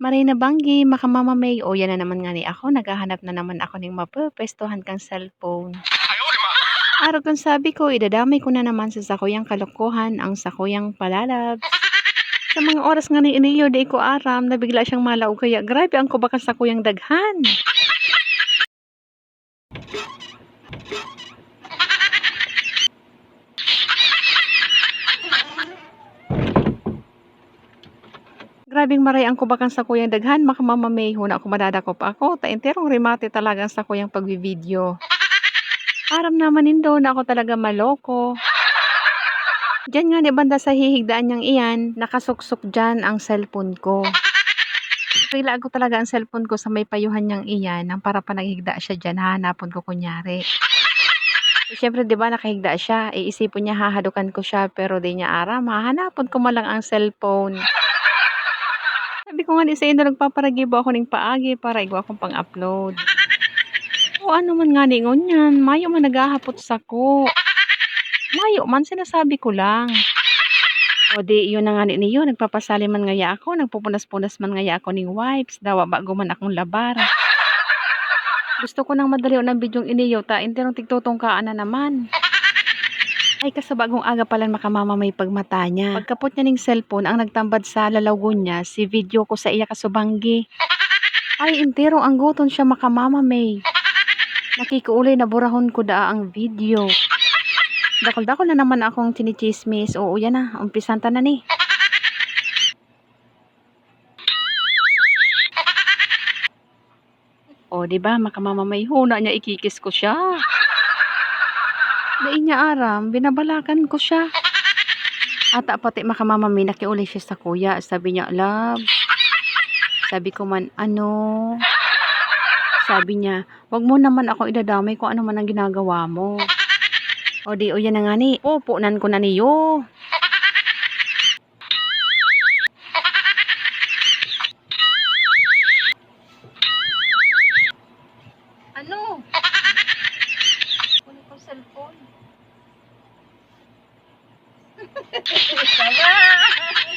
Marina Banggi, Makamama May, o yan na naman nga ni ako, naghahanap na naman ako ng mapwepustuhan kang cellphone. Araw kong sabi ko, idadamay ko na naman sa sakuyang kalokohan ang sakuyang palalabs. Sa mga oras nga ni iniyo, di ko aram, nabigla siyang malaog kaya grabe ang kubakang sakuyang daghan. Grabing maray ang kubakang sakuyang daghan, Makamama May, huna ako madadakop ako, tainterong remate talagang sakuyang pagbibideo. Aram naman nindo na ako talaga maloko. Diyan nga ni banda sa hihigdaan niyang iyan, nakasuksok dyan ang cellphone ko. Pila ko talaga ang cellphone ko sa may payuhan niyang iyan, nang para pa naghigda siya dyan, hahanapon ko kunyari. Siyempre, di ba, nakahigda siya, iisipon niya hahadukan ko siya, pero di niya aram, hahanapon ko malang ang cellphone. Sabi ko nga ni sa indo, nagpaparagibo ako ng paagi para igwa akong pang-upload. O ano man nga ni ngunyan, mayo man naghahapot sako. Mayo man, sinasabi ko lang. O di yun na nga ni niyo, nagpapasali man ngaya ako, nagpupunas-punas man ngaya ako ning wipes, dawa bago man akong labar. Gusto ko nang madali ng bidyong iniyo, ta interong tigtutungkaan na naman. Ay kasabagong aga pala Makamama May pagmata niya. Pagkapot niya ning cellphone, ang nagtambad sa lalagon niya, si video ko sa iya kasubanggi. Ay interong ang guton siya Makamama May. Nakikuulay na burahon ko daa ang video. Dakol-dakol na naman akong chinichismis. Oo, yan na. Umpisan ta na ni. O, di ba, Makamama May, huna niya ikikis ko siya. Dahil niya aram, binabalakan ko siya. Ata pati Makamama May, nakiulay siya sa kuya. Sabi niya, love. Sabi ko man, ano? Sabi niya, wag mo naman ako idadamay kung ano man ang ginagawa mo. O di, o yan na nga ni. Pupunan ko na niyo. Ano? Kunin ko cellphone. Sama!